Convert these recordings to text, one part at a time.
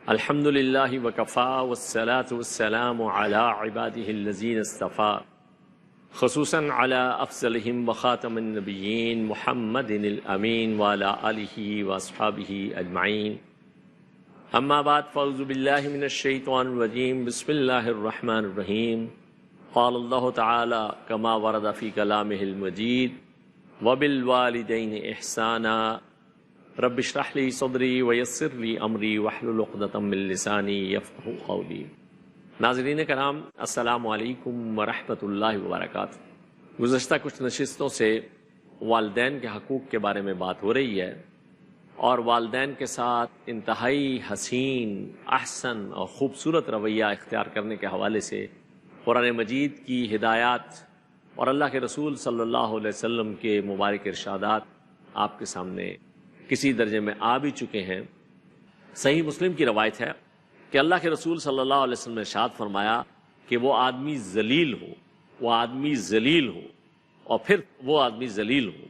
الحمد للہ وکفا والصلاة والسلام علی عباده الذین اصطفى خصوصاً علی افضلہم وخاتم النبیین محمد الامین وعلی آلہ واصحابہ اجمعین اما بعد فاعوذ باللہ من الشیطان الرجیم بسم اللہ الرحمن الرحیم قال اللہ تعالی کما ورد فی کلامہ المجید وبالوالدین احسانا رب اشرح لی صدری ویسر لی امری واحلل عقدۃ من لسانی یفقہوا قولی۔ ناظرین کرام، السلام علیکم ورحمۃ اللہ وبرکاتہ۔ گزشتہ کچھ نشستوں سے والدین کے حقوق کے بارے میں بات ہو رہی ہے اور والدین کے ساتھ انتہائی حسین، احسن اور خوبصورت رویہ اختیار کرنے کے حوالے سے قرآن مجید کی ہدایات اور اللہ کے رسول صلی اللہ علیہ وسلم کے مبارک ارشادات آپ کے سامنے کسی درجے میں آ بھی چکے ہیں۔ صحیح مسلم کی روایت ہے کہ اللہ کے رسول صلی اللہ علیہ وسلم نے ارشاد فرمایا کہ وہ آدمی ذلیل ہو اور پھر وہ آدمی ذلیل ہو۔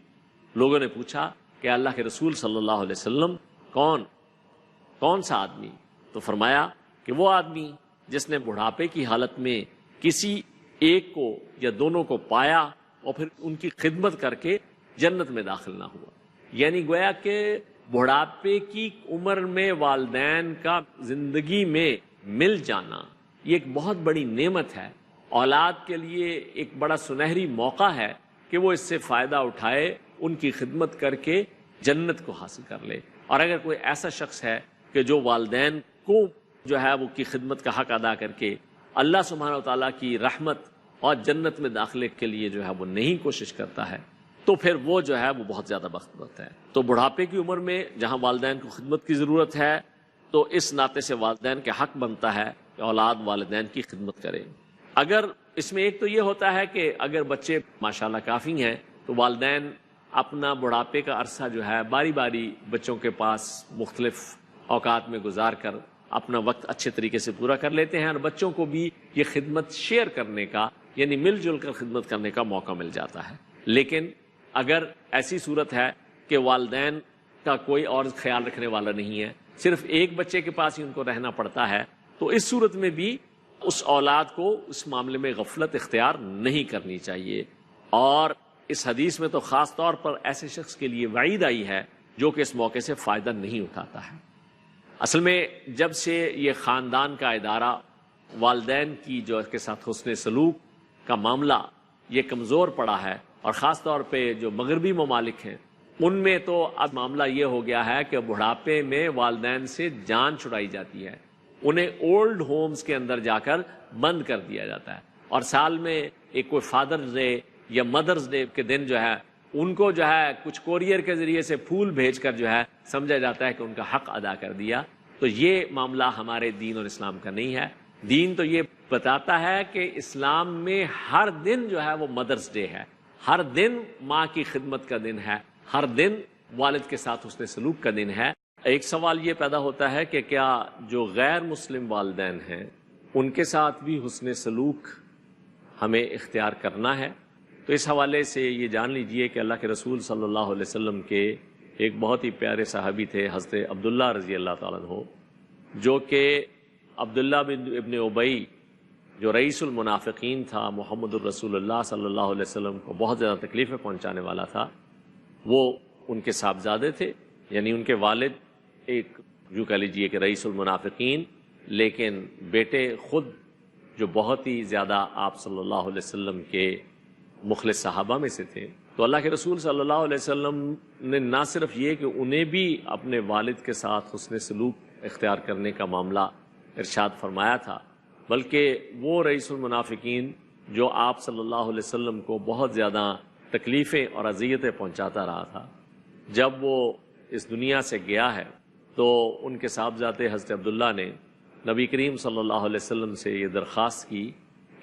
لوگوں نے پوچھا کہ اللہ کے رسول صلی اللہ علیہ وسلم کون سا آدمی؟ تو فرمایا کہ وہ آدمی جس نے بڑھاپے کی حالت میں کسی ایک کو یا دونوں کو پایا اور پھر ان کی خدمت کر کے جنت میں داخل نہ ہوا۔ یعنی گویا کہ بڑھاپے کی عمر میں والدین کا زندگی میں مل جانا یہ ایک بہت بڑی نعمت ہے، اولاد کے لیے ایک بڑا سنہری موقع ہے کہ وہ اس سے فائدہ اٹھائے، ان کی خدمت کر کے جنت کو حاصل کر لے۔ اور اگر کوئی ایسا شخص ہے کہ جو والدین کو جو ہے وہ کی خدمت کا حق ادا کر کے اللہ سبحانہ و تعالیٰ کی رحمت اور جنت میں داخلے کے لیے جو ہے وہ نہیں کوشش کرتا ہے تو پھر وہ جو ہے وہ بہت زیادہ بختبخت ہے۔ تو بڑھاپے کی عمر میں جہاں والدین کو خدمت کی ضرورت ہے تو اس ناطے سے والدین کے حق بنتا ہے کہ اولاد والدین کی خدمت کرے۔ اگر اس میں ایک تو یہ ہوتا ہے کہ اگر بچے ماشاءاللہ کافی ہیں تو والدین اپنا بڑھاپے کا عرصہ جو ہے باری باری بچوں کے پاس مختلف اوقات میں گزار کر اپنا وقت اچھے طریقے سے پورا کر لیتے ہیں اور بچوں کو بھی یہ خدمت شیئر کرنے کا یعنی مل جل کر خدمت کرنے کا موقع مل جاتا ہے۔ لیکن اگر ایسی صورت ہے کہ والدین کا کوئی اور خیال رکھنے والا نہیں ہے، صرف ایک بچے کے پاس ہی ان کو رہنا پڑتا ہے، تو اس صورت میں بھی اس اولاد کو اس معاملے میں غفلت اختیار نہیں کرنی چاہیے۔ اور اس حدیث میں تو خاص طور پر ایسے شخص کے لیے وعید آئی ہے جو کہ اس موقع سے فائدہ نہیں اٹھاتا ہے۔ اصل میں جب سے یہ خاندان کا ادارہ والدین کی جو کے ساتھ حسن سلوک کا معاملہ یہ کمزور پڑا ہے، اور خاص طور پہ جو مغربی ممالک ہیں ان میں تو اب معاملہ یہ ہو گیا ہے کہ بڑھاپے میں والدین سے جان چھڑائی جاتی ہے، انہیں اولڈ ہومز کے اندر جا کر بند کر دیا جاتا ہے، اور سال میں ایک کوئی فادرز ڈے یا مدرز ڈے کے دن جو ہے ان کو جو ہے کچھ کوریئر کے ذریعے سے پھول بھیج کر جو ہے سمجھا جاتا ہے کہ ان کا حق ادا کر دیا۔ تو یہ معاملہ ہمارے دین اور اسلام کا نہیں ہے۔ دین تو یہ بتاتا ہے کہ اسلام میں ہر دن جو ہے وہ مدرز ڈے ہے، ہر دن ماں کی خدمت کا دن ہے، ہر دن والد کے ساتھ حسن سلوک کا دن ہے۔ ایک سوال یہ پیدا ہوتا ہے کہ کیا جو غیر مسلم والدین ہیں ان کے ساتھ بھی حسن سلوک ہمیں اختیار کرنا ہے؟ تو اس حوالے سے یہ جان لیجئے کہ اللہ کے رسول صلی اللہ علیہ وسلم کے ایک بہت ہی پیارے صحابی تھے حضرت عبداللہ رضی اللہ تعالیٰ عنہ، جو کہ عبداللہ بن ابن ابی جو رئیس المنافقین تھا، محمد الرسول اللہ صلی اللہ علیہ وسلم کو بہت زیادہ تکلیفیں پہنچانے والا تھا، وہ ان کے صاحبزادے تھے، یعنی ان کے والد ایک یوں کہہ لیجیے کہ رئیس المنافقین، لیکن بیٹے خود جو بہت ہی زیادہ آپ صلی اللہ علیہ وسلم کے مخلص صحابہ میں سے تھے۔ تو اللہ کے رسول صلی اللہ علیہ وسلم نے نہ صرف یہ کہ انہیں بھی اپنے والد کے ساتھ حسن سلوک اختیار کرنے کا معاملہ ارشاد فرمایا تھا، بلکہ وہ رئیس المنافقین جو آپ صلی اللہ علیہ وسلم کو بہت زیادہ تکلیفیں اور اذیتیں پہنچاتا رہا تھا، جب وہ اس دنیا سے گیا ہے تو ان کے صاحبزادے حضرت عبداللہ نے نبی کریم صلی اللہ علیہ وسلم سے یہ درخواست کی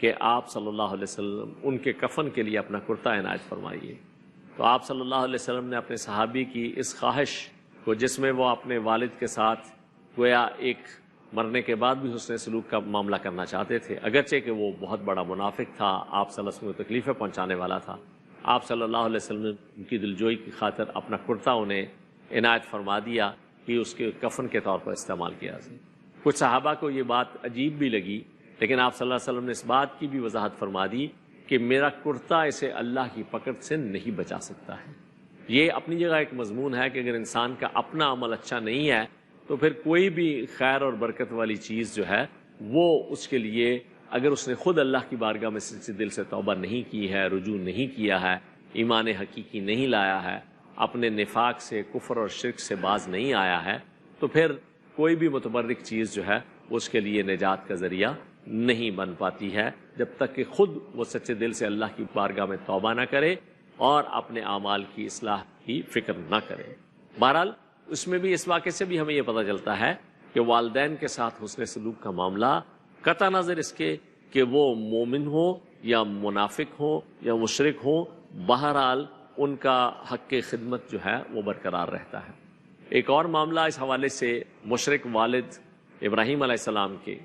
کہ آپ صلی اللہ علیہ وسلم ان کے کفن کے لیے اپنا کرتا عنایت فرمائیے۔ تو آپ صلی اللہ علیہ وسلم نے اپنے صحابی کی اس خواہش کو، جس میں وہ اپنے والد کے ساتھ گویا ایک مرنے کے بعد بھی حسن سلوک کا معاملہ کرنا چاہتے تھے، اگرچہ کہ وہ بہت بڑا منافق تھا، آپ صلی اللہ علیہ وسلم کو تکلیفیں پہنچانے والا تھا، آپ صلی اللہ علیہ وسلم نے ان کی دلجوئی کی خاطر اپنا کرتا انہیں عنایت فرما دیا کہ اس کے کفن کے طور پر استعمال کیا جائے۔ کچھ صحابہ کو یہ بات عجیب بھی لگی، لیکن آپ صلی اللہ علیہ وسلم نے اس بات کی بھی وضاحت فرما دی کہ میرا کرتا اسے اللہ کی پکڑ سے نہیں بچا سکتا ہے۔ یہ اپنی جگہ ایک مضمون ہے کہ اگر انسان کا اپنا عمل اچھا نہیں ہے تو پھر کوئی بھی خیر اور برکت والی چیز جو ہے وہ اس کے لیے، اگر اس نے خود اللہ کی بارگاہ میں سچے دل سے توبہ نہیں کی ہے، رجوع نہیں کیا ہے، ایمان حقیقی نہیں لایا ہے، اپنے نفاق سے، کفر اور شرک سے باز نہیں آیا ہے، تو پھر کوئی بھی متبرک چیز جو ہے اس کے لیے نجات کا ذریعہ نہیں بن پاتی ہے، جب تک کہ خود وہ سچے دل سے اللہ کی بارگاہ میں توبہ نہ کرے اور اپنے اعمال کی اصلاح کی فکر نہ کرے۔ بہرحال اس میں بھی، اس واقعے سے بھی ہمیں یہ پتہ چلتا ہے کہ والدین کے ساتھ حسن سلوک کا معاملہ، قطع نظر اس کے کہ وہ مومن ہو یا منافق ہو یا مشرک ہو، بہرحال ان کا حق خدمت جو ہے وہ برقرار رہتا ہے۔ ایک اور معاملہ اس حوالے سے مشرک والد ابراہیم علیہ السلام کے،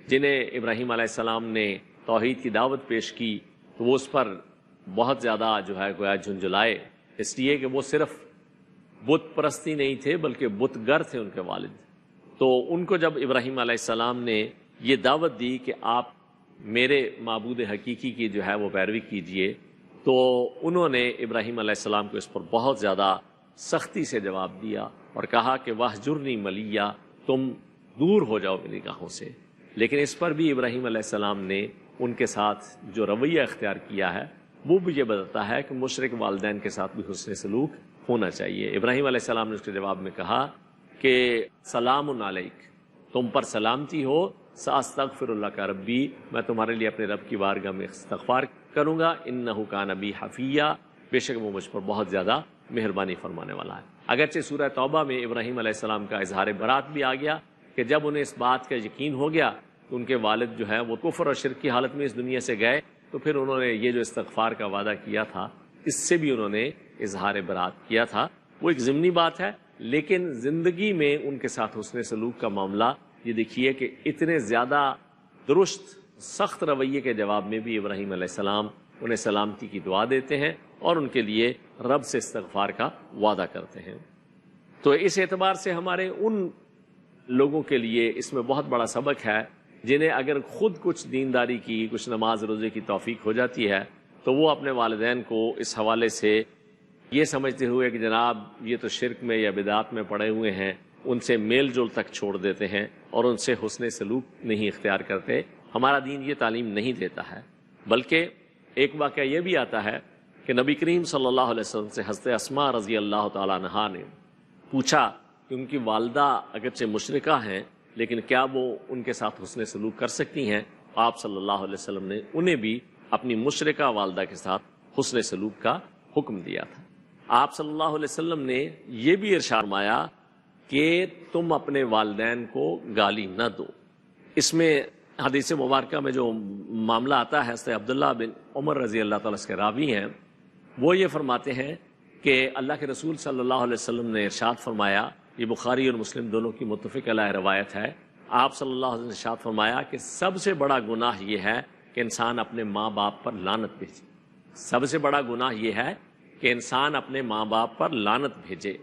جنہیں ابراہیم علیہ السلام نے توحید کی دعوت پیش کی تو وہ اس پر بہت زیادہ جو ہے گویا جھنجھلائے، اس لیے کہ وہ صرف بت پرستی نہیں تھے بلکہ بت گر تھے ان کے والد۔ تو ان کو جب ابراہیم علیہ السلام نے یہ دعوت دی کہ آپ میرے معبود حقیقی کی جو ہے وہ پیروی کیجئے، تو انہوں نے ابراہیم علیہ السلام کو اس پر بہت زیادہ سختی سے جواب دیا اور کہا کہ وَاہْجُرْنِی مَلِيًّا، تم دور ہو جاؤ میری نگاہوں سے۔ لیکن اس پر بھی ابراہیم علیہ السلام نے ان کے ساتھ جو رویہ اختیار کیا ہے وہ بھی یہ بتاتا ہے کہ مشرک والدین کے ساتھ بھی حسن سلوک ہونا چاہیے۔ ابراہیم علیہ السلام نے اس کے جواب میں کہا کہ سلام علیک، تم پر سلامتی ہو، ساستغفر لک ربی، میں تمہارے لیے اپنے رب کی بارگاہ میں استغفار کروں گا، انہ کان بی حفیہ، بے شک وہ مجھ پر بہت زیادہ مہربانی فرمانے والا ہے۔ اگرچہ سورہ توبہ میں ابراہیم علیہ السلام کا اظہار برات بھی آ گیا کہ جب انہیں اس بات کا یقین ہو گیا کہ ان کے والد جو ہے وہ کفر اور شرک کی حالت میں اس دنیا سے گئے، تو پھر انہوں نے یہ جو استغفار کا وعدہ کیا تھا اس سے بھی انہوں نے اظہار برات کیا تھا۔ وہ ایک ضمنی بات ہے، لیکن زندگی میں ان کے ساتھ حسن سلوک کا معاملہ یہ دیکھیے کہ اتنے زیادہ درست سخت رویے کے جواب میں بھی ابراہیم علیہ السلام انہیں سلامتی کی دعا دیتے ہیں اور ان کے لیے رب سے استغفار کا وعدہ کرتے ہیں۔ تو اس اعتبار سے ہمارے ان لوگوں کے لیے اس میں بہت بڑا سبق ہے جنہیں اگر خود کچھ دینداری کی، کچھ نماز روزے کی توفیق ہو جاتی ہے تو وہ اپنے والدین کو اس حوالے سے یہ سمجھتے ہوئے کہ جناب یہ تو شرک میں یا بدعات میں پڑے ہوئے ہیں، ان سے میل جول تک چھوڑ دیتے ہیں اور ان سے حسن سلوک نہیں اختیار کرتے۔ ہمارا دین یہ تعلیم نہیں دیتا ہے، بلکہ ایک واقعہ یہ بھی آتا ہے کہ نبی کریم صلی اللہ علیہ وسلم سے حضرت اسماء رضی اللہ تعالیٰ عنہا نے پوچھا کہ ان کی والدہ اگرچہ مشرکہ ہیں لیکن کیا وہ ان کے ساتھ حسن سلوک کر سکتی ہیں؟ آپ صلی اللہ علیہ وسلم نے انہیں بھی اپنی مشرکہ والدہ کے ساتھ حسن سلوک کا حکم دیا تھا۔ آپ صلی اللہ علیہ وسلم نے یہ بھی ارشاد فرمایا کہ تم اپنے والدین کو گالی نہ دو۔ اس میں حدیث مبارکہ میں جو معاملہ آتا ہے، حضرت عبداللہ بن عمر رضی اللہ تعالیٰ کے راوی ہیں، وہ یہ فرماتے ہیں کہ اللہ کے رسول صلی اللہ علیہ وسلم نے ارشاد فرمایا، یہ بخاری اور مسلم دونوں کی متفق علیہ روایت ہے، آپ صلی اللہ علیہ وسلم نے ارشاد فرمایا کہ سب سے بڑا گناہ یہ ہے کہ انسان اپنے ماں باپ پر لعنت بھیجے۔ سب سے بڑا گناہ یہ ہے کہ انسان اپنے ماں باپ پر لعنت بھیجے۔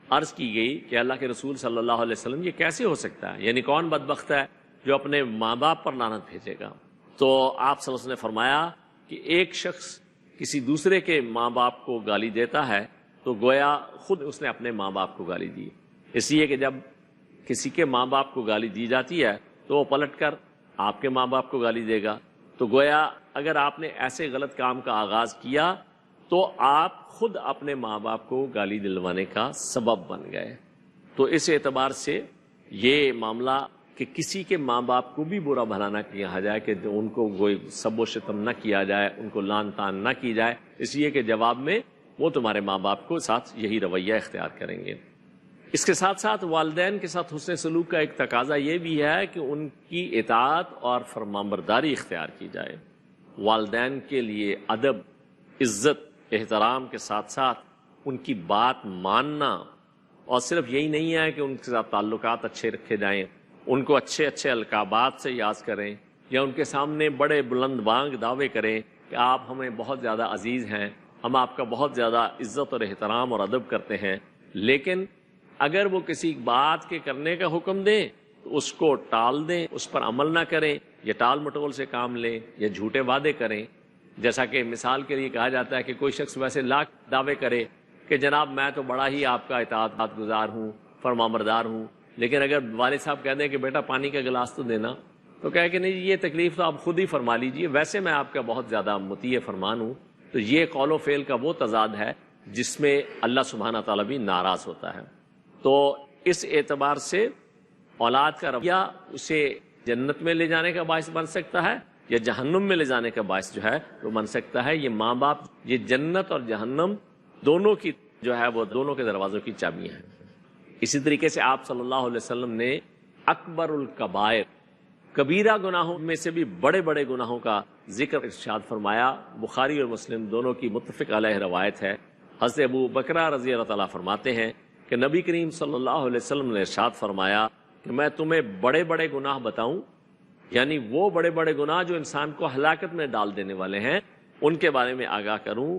عرض کی گئی کہ اللہ کے رسول صلی اللہ علیہ وسلم یہ کیسے ہو سکتا ہے؟ یعنی کون بدبخت ہے جو اپنے ماں باپ پر لعنت بھیجے گا؟ تو آپ صلی اللہ علیہ وسلم نے فرمایا کہ ایک شخص کسی دوسرے کے ماں باپ کو گالی دیتا ہے تو گویا خود اس نے اپنے ماں باپ کو گالی دی، اس لیے کہ جب کسی کے ماں باپ کو گالی دی جاتی ہے تو وہ پلٹ کر آپ کے ماں باپ کو گالی دے گا، تو گویا اگر آپ نے ایسے غلط کام کا آغاز کیا تو آپ خود اپنے ماں باپ کو گالی دلوانے کا سبب بن گئے۔ تو اس اعتبار سے یہ معاملہ کہ کسی کے ماں باپ کو بھی برا بھلا نہ کیا جائے، کہ ان کو کوئی سب و شتم نہ کیا جائے، ان کو لعن طعن نہ کی جائے، اس لیے کہ جواب میں وہ تمہارے ماں باپ کو ساتھ یہی رویہ اختیار کریں گے۔ اس کے ساتھ ساتھ والدین کے ساتھ حسن سلوک کا ایک تقاضا یہ بھی ہے کہ ان کی اطاعت اور فرمانبرداری اختیار کی جائے۔ والدین کے لیے ادب، عزت، احترام کے ساتھ ساتھ ان کی بات ماننا، اور صرف یہی نہیں ہے کہ ان کے ساتھ تعلقات اچھے رکھے جائیں، ان کو اچھے اچھے القابات سے یاد کریں یا ان کے سامنے بڑے بلند بانگ دعوے کریں کہ آپ ہمیں بہت زیادہ عزیز ہیں، ہم آپ کا بہت زیادہ عزت اور احترام اور ادب کرتے ہیں، لیکن اگر وہ کسی بات کے کرنے کا حکم دیں اس کو ٹال دیں، اس پر عمل نہ کریں، یا ٹال مٹول سے کام لیں، یا جھوٹے وعدے کریں. جیسا کہ مثال کے لیے کہا جاتا ہے کہ کوئی شخص ویسے لاکھ دعوے کرے کہ جناب میں تو بڑا ہی آپ کا اطاعت گزار ہوں، فرمانبردار ہوں، لیکن اگر والد صاحب کہہ دیں کہ بیٹا پانی کا گلاس تو دینا، تو کہے کہ نہیں یہ تکلیف تو آپ خود ہی فرما لیجئے، ویسے میں آپ کا بہت زیادہ مطیع فرمان ہوں. تو یہ قول و فعل کا وہ تضاد ہے جس میں اللہ سبحانہ تعالیٰ بھی ناراض ہوتا ہے. تو اس اعتبار سے اولاد کا رویہ اسے جنت میں لے جانے کا باعث بن سکتا ہے یا جہنم میں لے جانے کا باعث جو ہے وہ بن سکتا ہے. یہ ماں باپ، یہ جنت اور جہنم دونوں کی جو ہے وہ دونوں کے دروازوں کی چابیاں ہیں. اسی طریقے سے آپ صلی اللہ علیہ وسلم نے اکبر الکبائر، کبیرہ گناہوں میں سے بھی بڑے بڑے گناہوں کا ذکر ارشاد فرمایا. بخاری اور مسلم دونوں کی متفق علیہ روایت ہے. حضرت ابو بکرہ رضی اللہ تعالیٰ فرماتے ہیں کہ نبی کریم صلی اللہ علیہ وسلم نے ارشاد فرمایا کہ میں تمہیں بڑے بڑے گناہ بتاؤں، یعنی وہ بڑے بڑے گناہ جو انسان کو ہلاکت میں ڈال دینے والے ہیں، ان کے بارے میں آگاہ کروں.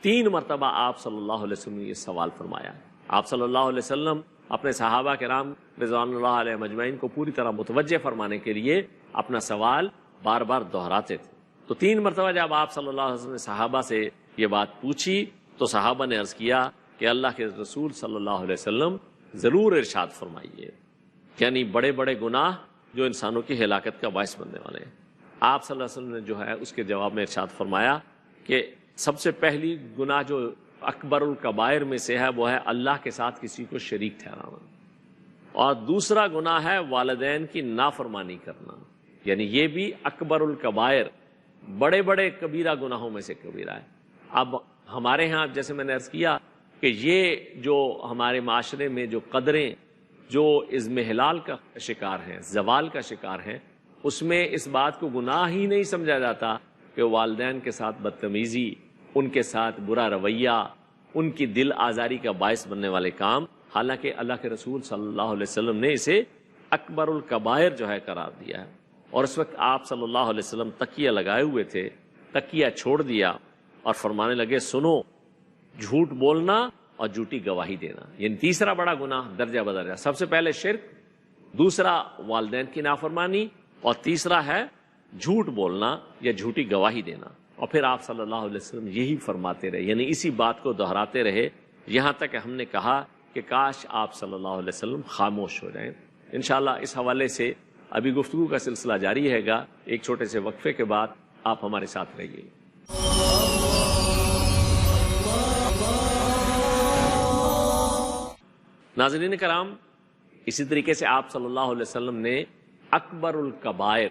3 مرتبہ آپ صلی اللہ علیہ وسلم نے یہ سوال فرمایا. آپ صلی اللہ علیہ وسلم اپنے صحابہ کرام رضوان اللہ علیہ مجمعین کو پوری طرح متوجہ فرمانے کے لیے اپنا سوال بار بار دہراتے تھے. تو 3 مرتبہ جب آپ صلی اللہ علیہ وسلم نے صحابہ سے یہ بات پوچھی تو صحابہ نے عرض کیا کہ اللہ کے رسول صلی اللہ علیہ وسلم ضرور ارشاد فرمائیے، یعنی بڑے بڑے گناہ جو انسانوں کی ہلاکت کا باعث بننے والے ہیں. آپ صلی اللہ علیہ وسلم نے جو ہے اس کے جواب میں ارشاد فرمایا کہ سب سے پہلی گناہ جو اکبر الکبائر میں سے ہے وہ ہے اللہ کے ساتھ کسی کو شریک ٹھہرانا، اور دوسرا گناہ ہے والدین کی نافرمانی کرنا، یعنی یہ بھی اکبر الکبائر بڑے بڑے کبیرہ گناہوں میں سے کبیرہ ہے. اب ہمارے ہاں جیسے میں نے عرض کیا کہ یہ جو ہمارے معاشرے میں جو قدریں جو اضمحلال کا شکار ہیں، زوال کا شکار ہیں، اس میں اس بات کو گناہ ہی نہیں سمجھا جاتا کہ والدین کے ساتھ بدتمیزی، ان کے ساتھ برا رویہ، ان کی دل آزاری کا باعث بننے والے کام، حالانکہ اللہ کے رسول صلی اللہ علیہ وسلم نے اسے اکبر الکبائر جو ہے قرار دیا ہے. اور اس وقت آپ صلی اللہ علیہ وسلم تکیہ لگائے ہوئے تھے، تکیہ چھوڑ دیا اور فرمانے لگے سنو، جھوٹ بولنا اور جھوٹی گواہی دینا، یعنی تیسرا بڑا گناہ درجہ بدرجہ. سب سے پہلے شرک، دوسرا والدین کی نافرمانی، اور تیسرا ہے جھوٹ بولنا یا جھوٹی گواہی دینا. اور پھر آپ صلی اللہ علیہ وسلم یہی فرماتے رہے، یعنی اسی بات کو دہراتے رہے، یہاں تک کہ ہم نے کہا کہ کاش آپ صلی اللہ علیہ وسلم خاموش ہو جائیں. انشاءاللہ اس حوالے سے ابھی گفتگو کا سلسلہ جاری رہے گا. ایک چھوٹے سے وقفے کے بعد آپ ہمارے ساتھ رہیے. ناظرین کرام، اسی طریقے سے آپ صلی اللہ علیہ وسلم نے اکبر الکبائر،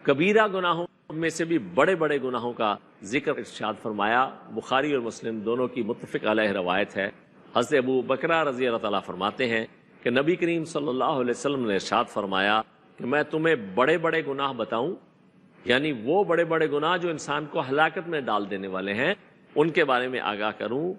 کبیرہ گناہوں میں سے بھی بڑے بڑے گناہوں کا ذکر ارشاد فرمایا. بخاری اور مسلم دونوں کی متفق علیہ روایت ہے. حضرت ابو بکرہ رضی اللہ تعالیٰ فرماتے ہیں کہ نبی کریم صلی اللہ علیہ وسلم نے ارشاد فرمایا کہ میں تمہیں بڑے بڑے گناہ بتاؤں، یعنی وہ بڑے بڑے گناہ جو انسان کو ہلاکت میں ڈال دینے والے ہیں، ان کے بارے میں آگاہ کروں.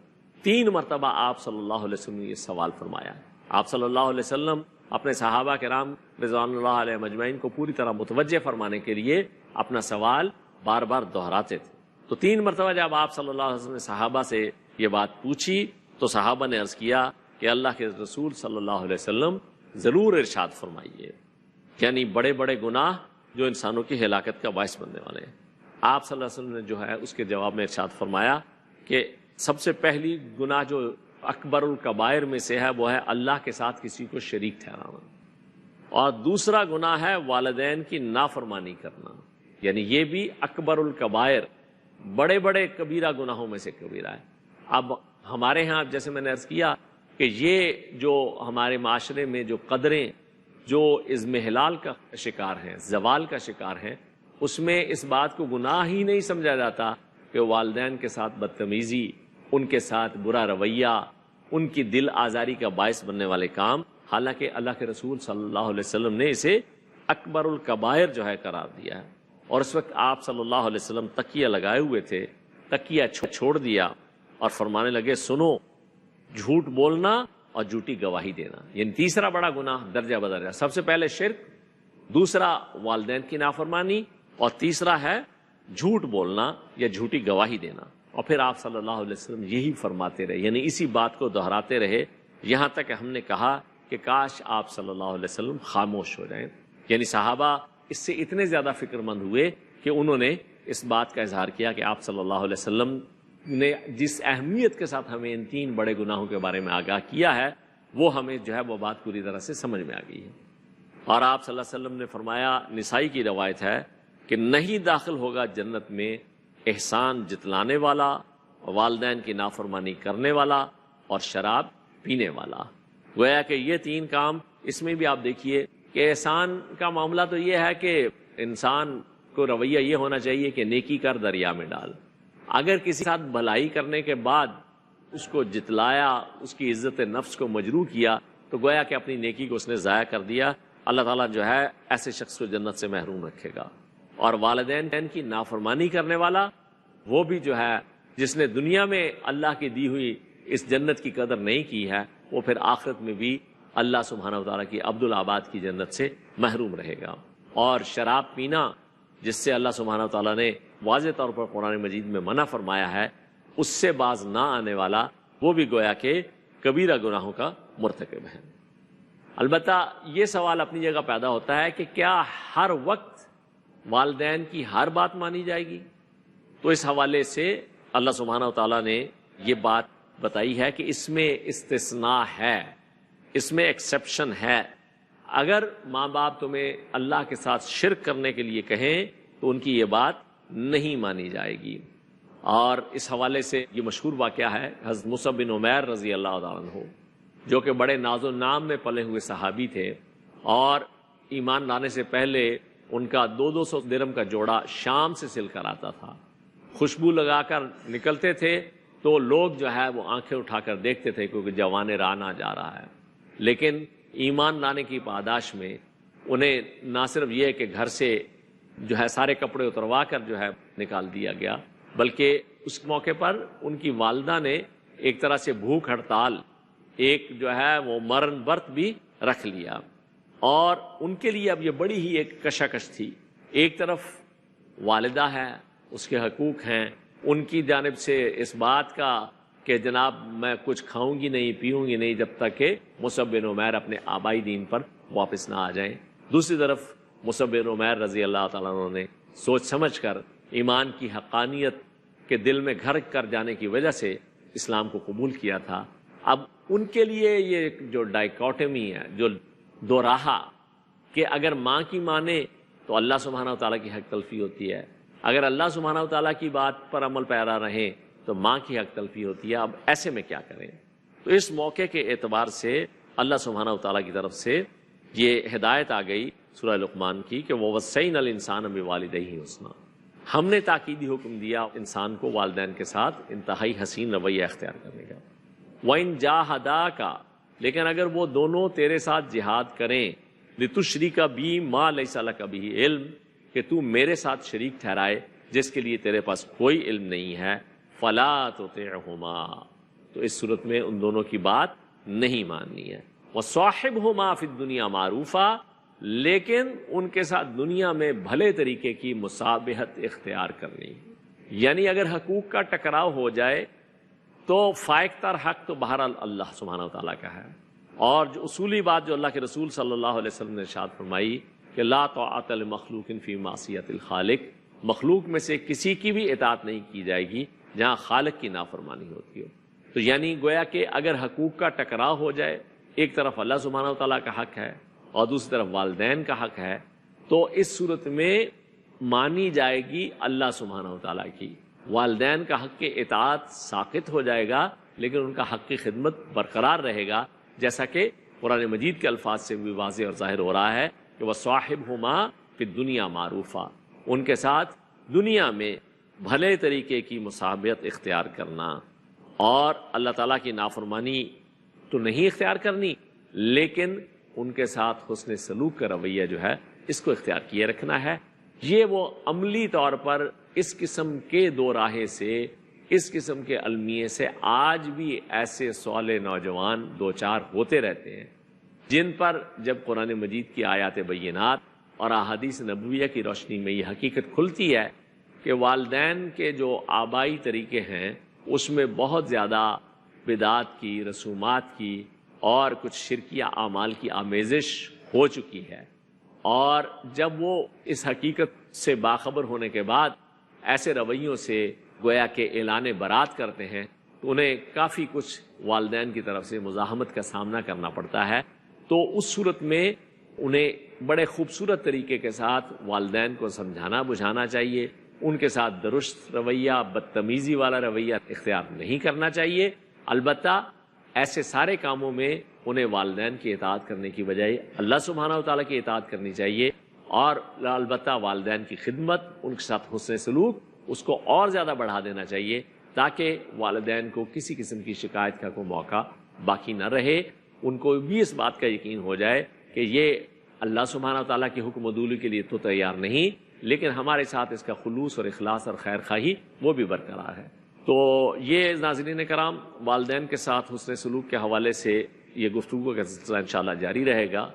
3 مرتبہ آپ صلی اللہ علیہ وسلم نے یہ سوال فرمایا. آپ صلی اللہ علیہ وسلم اپنے صحابہ کرام رضوان اللہ علیہ مجمعین کو پوری طرح متوجہ فرمانے کے لیے اپنا سوال بار بار دہراتے تھے. تو 3 مرتبہ جب آپ صلی اللہ علیہ وسلم نے صحابہ سے یہ بات پوچھی تو صحابہ نے عرض کیا کہ اللہ کے رسول صلی اللہ علیہ وسلم ضرور ارشاد فرمائیے، یعنی بڑے بڑے گناہ جو انسانوں کی ہلاکت کا باعث بننے والے ہیں. آپ صلی اللہ علیہ وسلم نے جو ہے اس کے جواب میں ارشاد فرمایا کہ سب سے پہلی گناہ جو اکبر الکبائر میں سے ہے وہ ہے اللہ کے ساتھ کسی کو شریک ٹھہرانا، اور دوسرا گناہ ہے والدین کی نافرمانی کرنا، یعنی یہ بھی اکبر الکبائر بڑے بڑے کبیرہ گناہوں میں سے کبیرہ ہے. اب ہمارے ہاں جیسے میں نے عرض کیا کہ یہ جو ہمارے معاشرے میں جو قدریں جو اضمحلال کا شکار ہیں، زوال کا شکار ہیں، اس میں اس بات کو گناہ ہی نہیں سمجھا جاتا کہ والدین کے ساتھ بدتمیزی، ان کے ساتھ برا رویہ، ان کی دل آزاری کا باعث بننے والے کام، حالانکہ اللہ کے رسول صلی اللہ علیہ وسلم نے اسے اکبر الکبائر جو ہے قرار دیا ہے. اور اس وقت آپ صلی اللہ علیہ وسلم تکیہ لگائے ہوئے تھے، تکیہ چھوڑ دیا اور فرمانے لگے سنو، جھوٹ بولنا اور جھوٹی گواہی دینا، یعنی تیسرا بڑا گناہ درجہ بدرجہ. سب سے پہلے شرک، دوسرا والدین کی نافرمانی، اور تیسرا ہے جھوٹ بولنا یا جھوٹی گواہی دینا. اور پھر آپ صلی اللہ علیہ وسلم یہی فرماتے رہے، یعنی اسی بات کو دہراتے رہے، یہاں تک کہ ہم نے کہا کہ کاش آپ صلی اللہ علیہ وسلم خاموش ہو جائیں. یعنی صحابہ اس سے اتنے زیادہ فکر مند ہوئے کہ انہوں نے اس بات کا اظہار کیا کہ آپ صلی اللہ علیہ وسلم نے جس اہمیت کے ساتھ ہمیں ان 3 بڑے گناہوں کے بارے میں آگاہ کیا ہے وہ ہمیں جو ہے وہ بات پوری طرح سے سمجھ میں آ گئی ہے. اور آپ صلی اللہ علیہ وسلم نے فرمایا، نسائی کی روایت ہے کہ نہیں داخل ہوگا جنت میں احسان جتلانے والا، والدین کی نافرمانی کرنے والا اور شراب پینے والا. گویا کہ یہ 3 کام، اس میں بھی آپ دیکھیے کہ احسان کا معاملہ تو یہ ہے کہ انسان کو رویہ یہ ہونا چاہیے کہ نیکی کر دریا میں ڈال. اگر کسی ساتھ بھلائی کرنے کے بعد اس کو جتلایا، اس کی عزت نفس کو مجروح کیا، تو گویا کہ اپنی نیکی کو اس نے ضائع کر دیا. اللہ تعالیٰ جو ہے ایسے شخص کو جنت سے محروم رکھے گا. اور والدین کی نافرمانی کرنے والا وہ بھی جو ہے جس نے دنیا میں اللہ کی دی ہوئی اس جنت کی قدر نہیں کی ہے، وہ پھر آخرت میں بھی اللہ سبحانہ وتعالیٰ کی عبدالآباد کی جنت سے محروم رہے گا. اور شراب پینا جس سے اللہ سبحانہ وتعالیٰ نے واضح طور پر قرآن مجید میں منع فرمایا ہے، اس سے باز نہ آنے والا وہ بھی گویا کہ کبیرہ گناہوں کا مرتکب ہے. البتہ یہ سوال اپنی جگہ پیدا ہوتا ہے کہ کیا ہر وقت والدین کی ہر بات مانی جائے گی؟ تو اس حوالے سے اللہ سبحانہ وتعالیٰ نے یہ بات بتائی ہے کہ اس میں استثناء ہے، اس میں ایکسیپشن ہے. اگر ماں باپ تمہیں اللہ کے ساتھ شرک کرنے کے لیے کہیں تو ان کی یہ بات نہیں مانی جائے گی. اور اس حوالے سے یہ مشہور واقعہ ہے حضرت مصعب بن عمیر رضی اللہ تعالیٰ عنہ، جو کہ بڑے ناز و نام میں پلے ہوئے صحابی تھے، اور ایمان لانے سے پہلے ان کا 200 درہم کا جوڑا شام سے سل کر آتا تھا. خوشبو لگا کر نکلتے تھے تو لوگ جو ہے وہ آنکھیں اٹھا کر دیکھتے تھے کیونکہ جوان رانا جا رہا ہے. لیکن ایمان لانے کی پاداش میں انہیں نہ صرف یہ کہ گھر سے جو ہے سارے کپڑے اتروا کر جو ہے نکال دیا گیا، بلکہ اس موقع پر ان کی والدہ نے ایک طرح سے بھوک ہڑتال، ایک جو ہے وہ مرن برت بھی رکھ لیا. اور ان کے لیے اب یہ بڑی ہی ایک کشاکش تھی. ایک طرف والدہ ہے، اس کے حقوق ہیں، ان کی جانب سے اس بات کا کہ جناب میں کچھ کھاؤں گی نہیں پیوں گی نہیں جب تک کہ مصعب بن عمیر اپنے آبائی دین پر واپس نہ آ جائیں. دوسری طرف مصعب بن عمیر رضی اللہ تعالیٰ عنہ نے سوچ سمجھ کر ایمان کی حقانیت کے دل میں گھر کر جانے کی وجہ سے اسلام کو قبول کیا تھا. اب ان کے لیے یہ جو ڈائیکاٹمی ہے، جو دو راہا، کہ اگر ماں کی مانے تو اللہ سبحانہ و تعالیٰ کی حق تلفی ہوتی ہے، اگر اللہ سبحانہ و تعالیٰ کی بات پر عمل پیرا رہیں تو ماں کی حق تلفی ہوتی ہے. اب ایسے میں کیا کریں؟ تو اس موقع کے اعتبار سے اللہ سبحانہ و تعالیٰ کی طرف سے یہ ہدایت آ گئی سورہ لقمان کی کہ وَوَصَّيْنَا الْإِنسَانَ بِوَالِدَيْهِ حُسْنًا. ہم نے تاکیدی حکم دیا انسان کو والدین کے ساتھ انتہائی حسین رویہ اختیار کرنے کا. وَإِن جَاهَدَاكَ، لیکن اگر وہ دونوں تیرے ساتھ جہاد کریں، لِتُشْرِكَ بِي مَا لَيْسَ لَكَ بِهِ عِلْم، کہ تو میرے ساتھ شریک ٹھہرائے جس کے لیے تیرے پاس کوئی علم نہیں ہے، فَلَا تُطِعْهُمَا، تو اس صورت میں ان دونوں کی بات نہیں ماننی ہے. وَصَاحِبْهُمَا فِي الدُّنْيَا مَعْرُوفًا، لیکن ان کے ساتھ دنیا میں بھلے طریقے کی مصابحت اختیار کرنی. یعنی اگر حقوق کا ٹکراؤ ہو جائے تو فائق تر حق تو بہرحال اللہ سبحانہ و تعالیٰ کا ہے. اور جو اصولی بات جو اللہ کے رسول صلی اللہ علیہ وسلم نے ارشاد فرمائی کہ لا طاعۃ لمخلوق فی معصیۃ الخالق، مخلوق میں سے کسی کی بھی اطاعت نہیں کی جائے گی جہاں خالق کی نافرمانی ہوتی ہو. تو یعنی گویا کہ اگر حقوق کا ٹکراؤ ہو جائے، ایک طرف اللہ سبحانہ و تعالیٰ کا حق ہے اور دوسری طرف والدین کا حق ہے، تو اس صورت میں مانی جائے گی اللہ سبحانہ و تعالیٰ کی. والدین کا حق کے اطاعت ساقط ہو جائے گا لیکن ان کا حق کی خدمت برقرار رہے گا، جیسا کہ قرآن مجید کے الفاظ سے بھی واضح اور ظاہر ہو رہا ہے کہ وَصَاحِبْهُمَا فِي الدُّنْيَا مَعْرُوفًا، ان کے ساتھ دنیا میں بھلے طریقے کی مصابحت اختیار کرنا. اور اللہ تعالیٰ کی نافرمانی تو نہیں اختیار کرنی، لیکن ان کے ساتھ حسن سلوک کا رویہ جو ہے اس کو اختیار کیے رکھنا ہے. یہ وہ عملی طور پر اس قسم کے دو راہے سے، اس قسم کے المیے سے آج بھی ایسے سوالے نوجوان دو چار ہوتے رہتے ہیں، جن پر جب قرآن مجید کی آیات بینات اور احادیث نبویہ کی روشنی میں یہ حقیقت کھلتی ہے کہ والدین کے جو آبائی طریقے ہیں اس میں بہت زیادہ بدعات کی، رسومات کی اور کچھ شرکیہ اعمال کی آمیزش ہو چکی ہے، اور جب وہ اس حقیقت سے باخبر ہونے کے بعد ایسے رویوں سے گویا کہ اعلان برات کرتے ہیں تو انہیں کافی کچھ والدین کی طرف سے مزاحمت کا سامنا کرنا پڑتا ہے۔ تو اس صورت میں انہیں بڑے خوبصورت طریقے کے ساتھ والدین کو سمجھانا بجھانا چاہیے، ان کے ساتھ درست رویہ، بدتمیزی والا رویہ اختیار نہیں کرنا چاہیے۔ البتہ ایسے سارے کاموں میں انہیں والدین کی اطاعت کرنے کی بجائے اللہ سبحانہ و تعالیٰ کی اطاعت کرنی چاہیے، اور البتہ والدین کی خدمت، ان کے ساتھ حسن سلوک، اس کو اور زیادہ بڑھا دینا چاہیے تاکہ والدین کو کسی قسم کی شکایت کا کوئی موقع باقی نہ رہے۔ ان کو بھی اس بات کا یقین ہو جائے کہ یہ اللہ سبحانہ و تعالیٰ کی حکم عدولی کے لیے تو تیار نہیں، لیکن ہمارے ساتھ اس کا خلوص اور اخلاص اور خیر خواہی وہ بھی برقرار ہے۔ تو یہ ناظرین کرام، والدین کے ساتھ حسن سلوک کے حوالے سے یہ گفتگو کا سلسلہ انشاءاللہ جاری رہے گا۔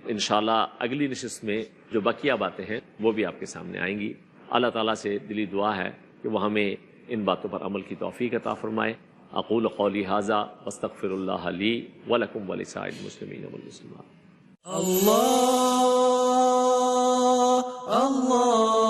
انشاءاللہ اگلی نشست میں جو بقیہ باتیں ہیں وہ بھی آپ کے سامنے آئیں گی۔ اللہ تعالیٰ سے دلی دعا ہے کہ وہ ہمیں ان باتوں پر عمل کی توفیق عطا فرمائے۔ اقول قولی ھذا واستغفر اللہ لی ولکم ولسائر المسلمین والمسلمات۔ اللہ اللہ